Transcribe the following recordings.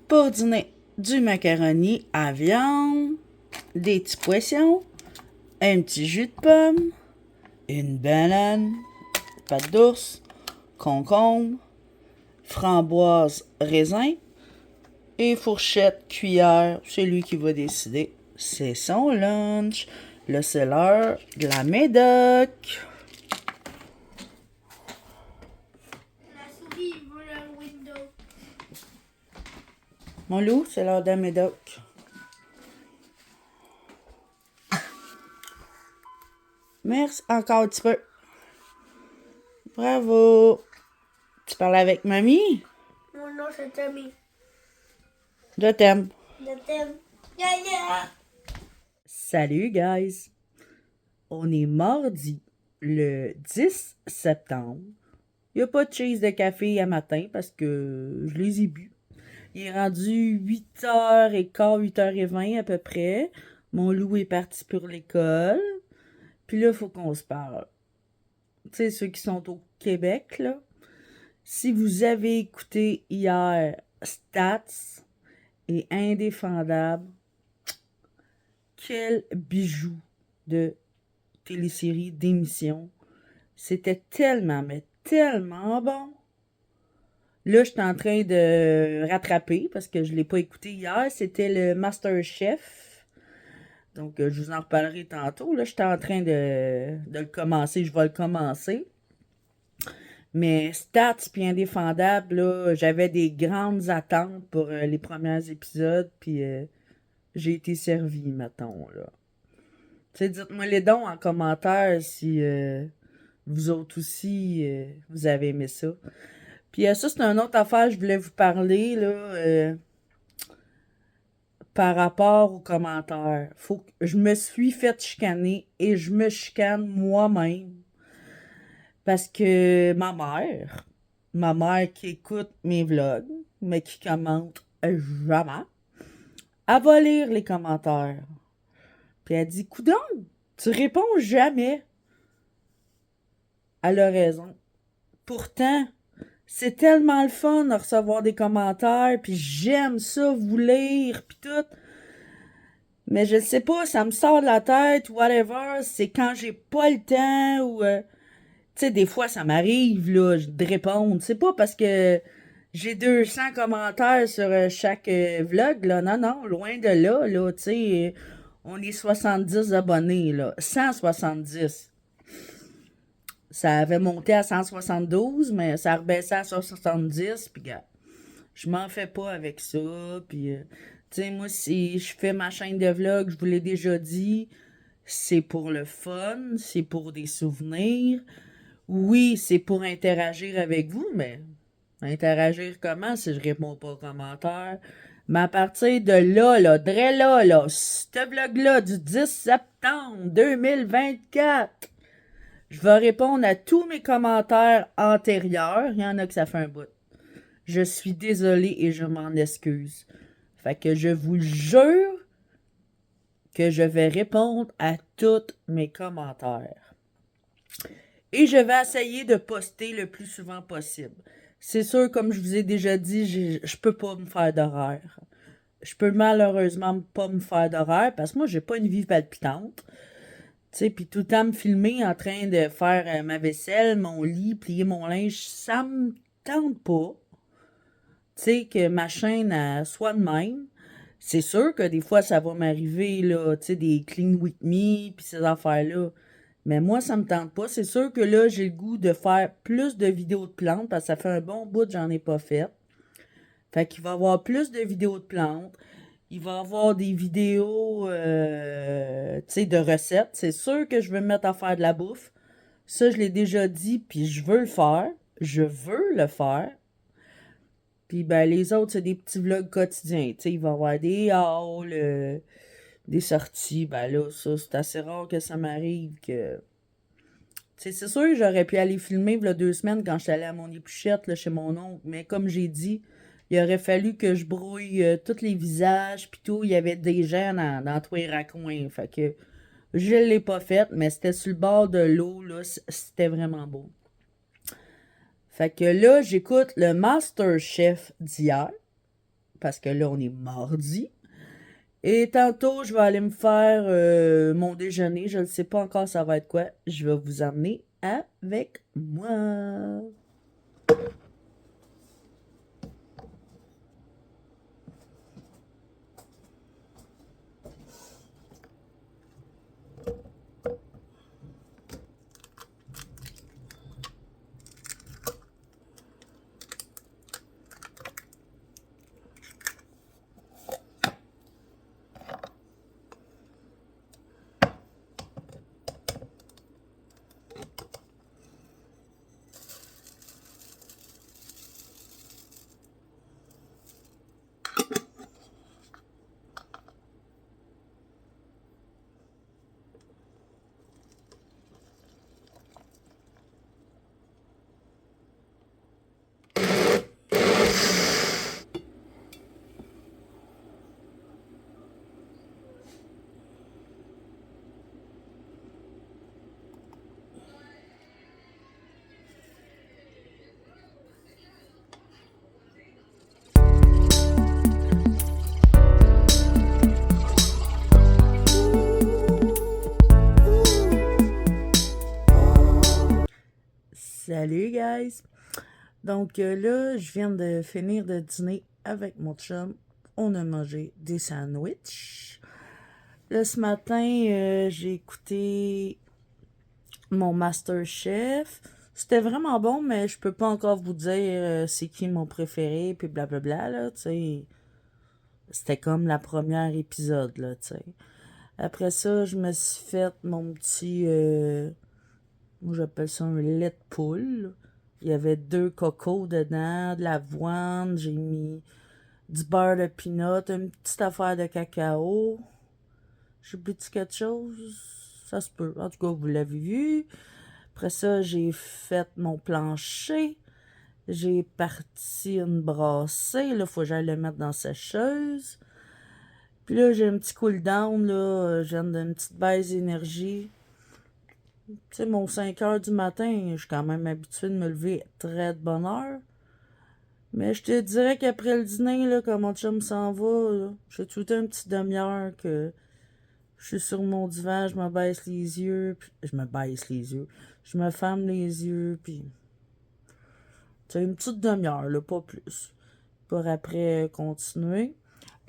Pour dîner, du macaroni à viande, des petits poissons, un petit jus de pomme, une banane, pâte d'ours, concombre, framboise, raisin et fourchette, cuillère. C'est lui qui va décider. C'est son lunch. Là, c'est l'heure de la médoc. La souris va dans le window. Mon loup, c'est l'heure de la médoc. Merci, encore un petit peu. Bravo. Tu parles avec mamie? Mon nom c'est Tommy. Je t'aime. Je t'aime. Gaga. Salut, guys. On est mardi, le 10 septembre. Il n'y a pas de cheese de café à matin parce que je les ai bu. Il est rendu 8h15, 8h20 à peu près. Mon loup est parti pour l'école. Puis là, il faut qu'on se parle. Tu sais, ceux qui sont au Québec, là. Si vous avez écouté hier Stats et Indéfendable, quel bijou de télésérie, d'émission. C'était tellement, mais tellement bon. Là, je suis en train de rattraper parce que je ne l'ai pas écouté hier. C'était le MasterChef. Donc, je vous en reparlerai tantôt. Là, j'étais en train de le commencer. Je vais le commencer. Mais Stats puis Indéfendable, là, j'avais des grandes attentes pour les premiers épisodes. Puis, j'ai été servi, mettons, là. Tu sais, dites-moi les dons en commentaire si vous autres aussi, vous avez aimé ça. Puis ça, c'est une autre affaire que je voulais vous parler, là, par rapport aux commentaires. Je me suis fait chicaner et je me chicane moi-même. Parce que ma mère qui écoute mes vlogs, mais qui commente jamais, elle va lire les commentaires. Puis elle dit, coudonc, tu réponds jamais. Elle a raison. Pourtant, c'est tellement le fun de recevoir des commentaires, puis j'aime ça, vous lire, puis tout. Mais je sais pas, ça me sort de la tête, whatever, c'est quand j'ai pas le temps, ou... tu sais, des fois, ça m'arrive, là, de répondre. C'est pas parce que j'ai 200 commentaires sur chaque vlog, là. Non, non, loin de là, tu sais. On est 70 abonnés, là. 170. Ça avait monté à 172, mais ça rebaissait à 170, puis gars, je m'en fais pas avec ça, puis tu sais, moi, si je fais ma chaîne de vlog, je vous l'ai déjà dit, c'est pour le fun, c'est pour des souvenirs. Oui, c'est pour interagir avec vous, mais interagir comment si je réponds pas aux commentaires? Mais à partir de là, ce vlog-là, du 10 septembre 2024, je vais répondre à tous mes commentaires antérieurs. Il y en a que ça fait un bout. Je suis désolée et je m'en excuse. Fait que je vous jure que je vais répondre à tous mes commentaires. Et je vais essayer de poster le plus souvent possible. C'est sûr, comme je vous ai déjà dit, je peux pas me faire d'horaire. Je peux malheureusement pas me faire d'horaire parce que moi, j'ai pas une vie palpitante. Tu sais, puis tout le temps me filmer en train de faire ma vaisselle, mon lit, plier mon linge, ça me tente pas. Tu sais, que ma chaîne soit de même. C'est sûr que des fois, ça va m'arriver, là, tu sais, des clean with me, puis ces affaires-là. Mais moi, ça me tente pas. C'est sûr que là, j'ai le goût de faire plus de vidéos de plantes, parce que ça fait un bon bout que j'en ai pas fait. Fait qu'il va y avoir plus de vidéos de plantes. Il va y avoir des vidéos, tu sais, de recettes. C'est sûr que je vais me mettre à faire de la bouffe. Ça, je l'ai déjà dit, puis je veux le faire. Je veux le faire. Puis, ben, les autres, c'est des petits vlogs quotidiens. Tu sais, il va y avoir des hauls, des sorties. Ben là, ça, c'est assez rare que ça m'arrive que... Tu sais, c'est sûr que j'aurais pu aller filmer il y a 2 semaines quand j'étais allée à mon épluchette, là, chez mon oncle. Mais comme j'ai dit, il aurait fallu que je brouille tous les visages, puis tout. Il y avait des gens dans tous les raccoins. Fait que je l'ai pas fait, mais c'était sur le bord de l'eau, là. C'était vraiment beau. Fait que là, j'écoute le MasterChef d'hier. parce que là, on est mardi. Et tantôt, je vais aller me faire mon déjeuner. Je ne sais pas encore ça va être quoi. Je vais vous emmener avec moi. Salut guys! Donc là, je viens de finir de dîner avec mon chum. On a mangé des sandwichs. Là, ce matin, j'ai écouté mon MasterChef. C'était vraiment bon, mais je peux pas encore vous dire c'est qui mon préféré, puis blablabla, là, tu sais. C'était comme la première épisode, là, tu sais. Après ça, je me suis fait mon petit... moi, j'appelle ça un lait de poule. Il y avait 2 cocos dedans, de l'avoine, j'ai mis du beurre de pinot, une petite affaire de cacao. J'ai oublié quelque chose? Ça se peut. En tout cas, vous l'avez vu. Après ça, j'ai fait mon plancher. J'ai parti une brassée. Là, il faut que j'aille le mettre dans la sécheuse. Puis là, j'ai un petit cool down. Là, j'ai une petite baisse d'énergie. Tu sais, mon 5 heures du matin, je suis quand même habituée de me lever très de bonne heure. Mais je te dirais qu'après le dîner, là, quand mon chum s'en va, j'ai tout un petit demi-heure que je suis sur mon divan, je me baisse les yeux, puis je me ferme les yeux, puis tu sais, une petite demi-heure, là, pas plus, pour après continuer.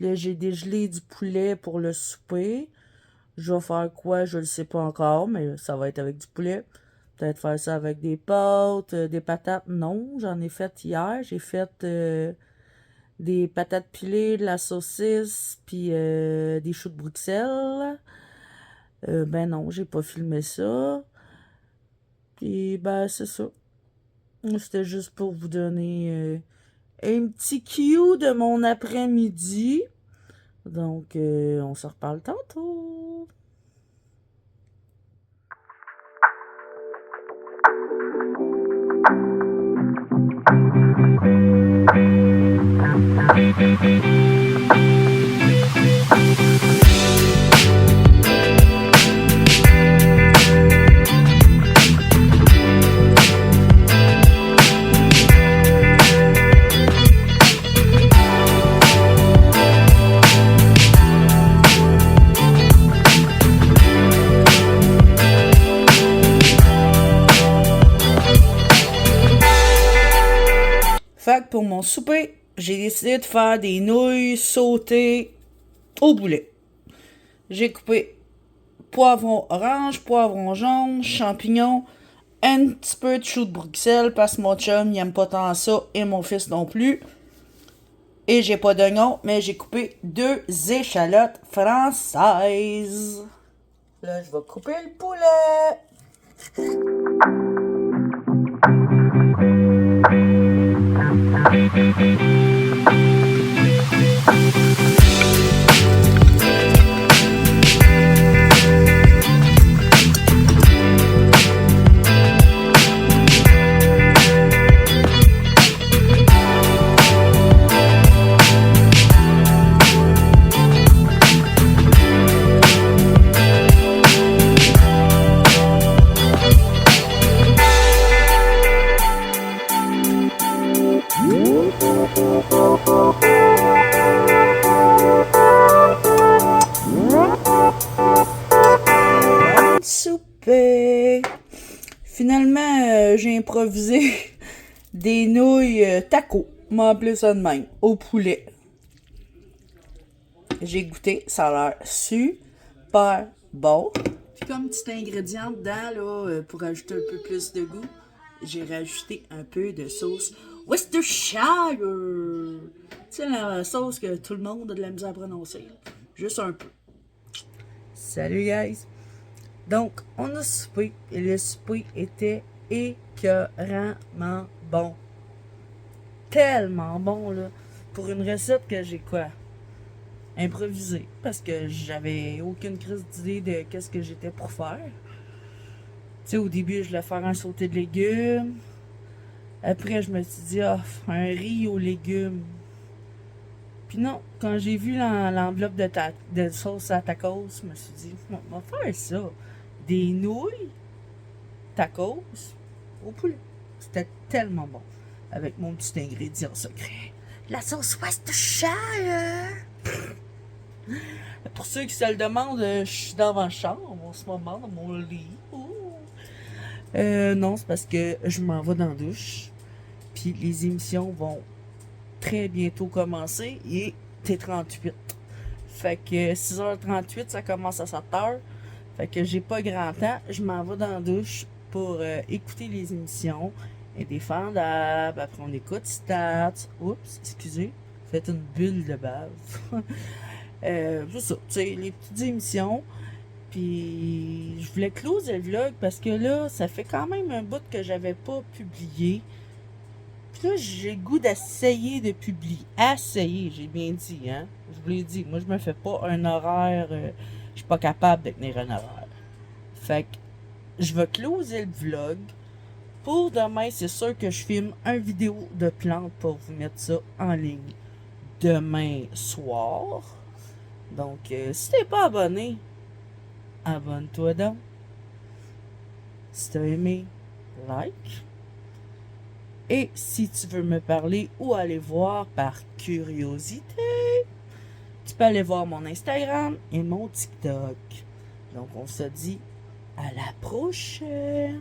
Là, j'ai dégelé du poulet pour le souper. Je vais faire quoi, je le sais pas encore, mais ça va être avec du poulet. Peut-être faire ça avec des pâtes, des patates. Non, j'en ai fait hier. J'ai fait des patates pilées, de la saucisse, puis des choux de Bruxelles. Ben non, j'ai pas filmé ça. Puis ben c'est ça. C'était juste pour vous donner un petit cue de mon après-midi. Donc, on se reparle tantôt. Fait que pour mon souper, j'ai décidé de faire des nouilles sautées au boulet. J'ai coupé poivron orange, poivron jaune, champignons, un petit peu de choux de Bruxelles parce que mon chum il aime pas tant ça et mon fils non plus. Et j'ai pas d'oignons, mais j'ai coupé 2 échalotes françaises. Là, je vais couper le poulet. Ben, finalement, j'ai improvisé des nouilles tacos. M'a appelé ça de même, au poulet. J'ai goûté, ça a l'air super bon. Puis comme petit ingrédient dedans, là, pour ajouter un peu plus de goût, j'ai rajouté un peu de sauce Worcestershire. Tu sais, la sauce que tout le monde a de la misère à prononcer. Juste un peu. Salut, guys! Donc, on a soupé et le souper était écœuramment bon. Tellement bon, là. Pour une recette que j'ai improvisée. Parce que j'avais aucune crise d'idée de qu'est-ce que j'étais pour faire. Tu sais, au début, je voulais faire un sauté de légumes. Après, je me suis dit, ah, un riz aux légumes. Puis non, quand j'ai vu l'enveloppe de sauce à tacos, je me suis dit, on va faire ça. Des nouilles, tacos, au poulet. C'était tellement bon. Avec mon petit ingrédient secret. La sauce Worcestershire. Pour ceux qui se le demandent, je suis dans ma chambre en ce moment, dans mon lit. Non, c'est parce que je m'en vais dans la douche. Puis les émissions vont très bientôt commencer. Et T38. Fait que 6h38, ça commence à 7h. Fait que j'ai pas grand temps. Je m'en vais dans la douche pour écouter les émissions. Indéfendable. Après, on écoute Stats. Oups, excusez. Faites une bulle de bave. C'est ça, tu sais, les petites émissions. Puis je voulais closer le vlog parce que là, ça fait quand même un bout que j'avais pas publié. Puis là, j'ai le goût d'essayer de publier. Essayer, j'ai bien dit, hein. Je vous l'ai dit, moi je me fais pas un horaire. Je suis pas capable de tenir un horaire. Fait que je vais closer le vlog. Pour demain, c'est sûr que je filme un vidéo de plantes pour vous mettre ça en ligne demain soir. Donc, si t'es pas abonné, abonne-toi donc. Si t'as aimé, like. Et si tu veux me parler ou aller voir par curiosité, tu peux aller voir mon Instagram et mon TikTok. Donc, on se dit à la prochaine.